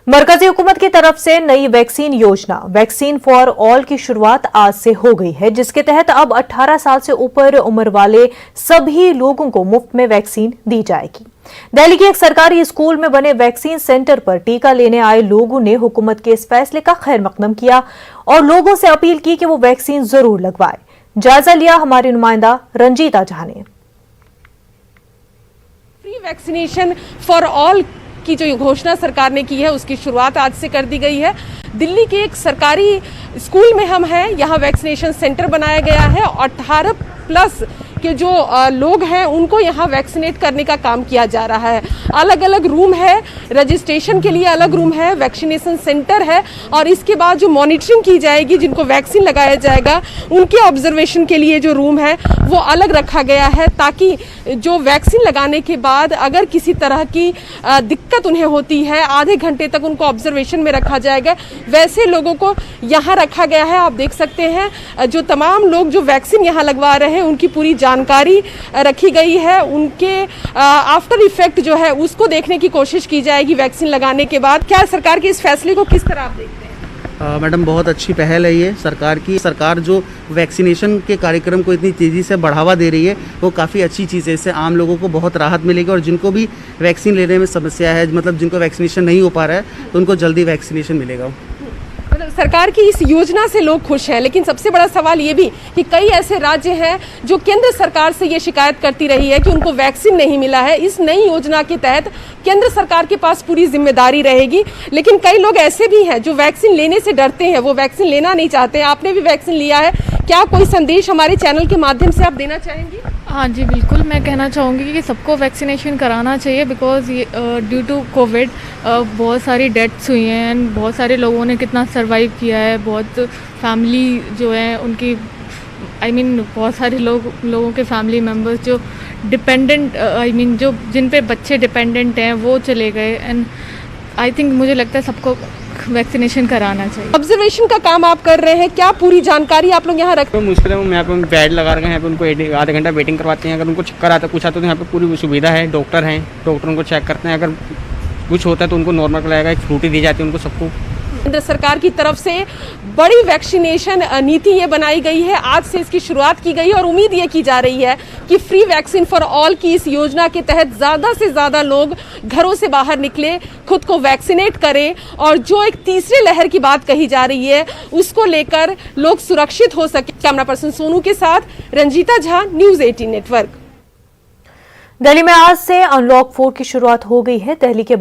मरकजी हुकूमत की तरफ से नई वैक्सीन योजना वैक्सीन फॉर ऑल की शुरुआत आज से हो गई है, जिसके तहत अब 18 साल से ऊपर उम्र वाले सभी लोगों को मुफ्त में वैक्सीन दी जाएगी। दिल्ली के एक सरकारी स्कूल में बने वैक्सीन सेंटर पर टीका लेने आए लोगों ने हुकूमत के इस फैसले का खैर मकदम किया और लोगों से अपील की कि वो वैक्सीन जरूर लगवाए। जायजा लिया हमारी नुमाइंदा रंजीता झा ने। फ्री वैक्सीनेशन फॉर ऑल की जो घोषणा सरकार ने की है उसकी शुरुआत आज से कर दी गई है। दिल्ली के एक सरकारी स्कूल में हम हैं, यहाँ वैक्सीनेशन सेंटर बनाया गया है और 18 प्लस के जो लोग हैं उनको यहाँ वैक्सीनेट करने का काम किया जा रहा है। अलग अलग रूम है, रजिस्ट्रेशन के लिए अलग रूम है, वैक्सीनेशन सेंटर है और इसके बाद जो मॉनिटरिंग की जाएगी, जिनको वैक्सीन लगाया जाएगा उनके ऑब्जर्वेशन के लिए जो रूम है वो अलग रखा गया है, ताकि जो वैक्सीन लगाने के बाद अगर किसी तरह की दिक्कत उन्हें होती है आधे घंटे तक उनको ऑब्जर्वेशन में रखा जाएगा। वैसे लोगों को यहाँ रखा गया है। आप देख सकते हैं जो तमाम लोग जो वैक्सीन यहाँ लगवा रहे हैं उनकी पूरी जानकारी रखी गई है। उनके आफ्टर इफेक्ट जो है उसको देखने की कोशिश की जाएगी वैक्सीन लगाने के बाद। क्या सरकार के इस फैसले को किस तरह आप देखते हैं? मैडम, बहुत अच्छी पहल है ये सरकार की। सरकार जो वैक्सीनेशन के कार्यक्रम को इतनी तेज़ी से बढ़ावा दे रही है वो काफ़ी अच्छी चीज़ है। इससे आम लोगों को बहुत राहत मिलेगी और जिनको भी वैक्सीन लेने में समस्या है, मतलब जिनको वैक्सीनेशन नहीं हो पा रहा है, तो उनको जल्दी वैक्सीनेशन मिलेगा। सरकार की इस योजना से लोग खुश हैं, लेकिन सबसे बड़ा सवाल ये भी कि कई ऐसे राज्य हैं जो केंद्र सरकार से ये शिकायत करती रही है कि उनको वैक्सीन नहीं मिला है। इस नई योजना के तहत केंद्र सरकार के पास पूरी जिम्मेदारी रहेगी, लेकिन कई लोग ऐसे भी हैं जो वैक्सीन लेने से डरते हैं, वो वैक्सीन लेना नहीं चाहते हैं। आपने भी वैक्सीन लिया है, क्या कोई संदेश हमारे चैनल के माध्यम से आप देना चाहेंगी? हाँ जी, बिल्कुल। मैं कहना चाहूँगी कि सबको वैक्सीनेशन कराना चाहिए, बिकॉज़ ये ड्यू टू कोविड बहुत सारी डेथ्स हुई हैं एंड बहुत सारे लोगों ने कितना सरवाइव किया है। बहुत फैमिली जो है उनकी बहुत सारे लोगों के फैमिली मेम्बर्स जो डिपेंडेंट जो जिन पे बच्चे डिपेंडेंट हैं वो चले गए। एंड आई थिंक मुझे लगता है सबको वैक्सीनेशन कराना चाहिए। ऑब्जर्वेशन का काम आप कर रहे हैं, क्या पूरी जानकारी आप लोग यहाँ रखते हैं? मुश्किल है, यहाँ पे बेड लगा रखे हैं, यहाँ पे उनको आधा घंटा वेटिंग करवाते हैं। अगर उनको चक्कर आता कुछ आता तो यहाँ पे पूरी सुविधा है, डॉक्टर हैं, डॉक्टर उनको चेक करते हैं। अगर कुछ होता है तो उनको नॉर्मल कराएगा, एक फ्रूटी दी जाती है उनको सबको। केंद्र सरकार की तरफ से बड़ी वैक्सीनेशन नीति ये बनाई गई है, आज से इसकी शुरुआत की गई है और उम्मीद ये की जा रही है कि फ्री वैक्सीन फॉर ऑल की इस योजना के तहत ज़्यादा से ज़्यादा लोग घरों से बाहर निकले, खुद को वैक्सीनेट करें और जो एक तीसरे लहर की बात कही जा रही है उसको लेकर लोग सुरक्षित हो सके। कैमरा पर्सन सोनू के साथ रंजीता झा, न्यूज़ 18 नेटवर्क। दिल्ली में आज से अनलॉक 4 की शुरुआत हो गई है। दिल्ली के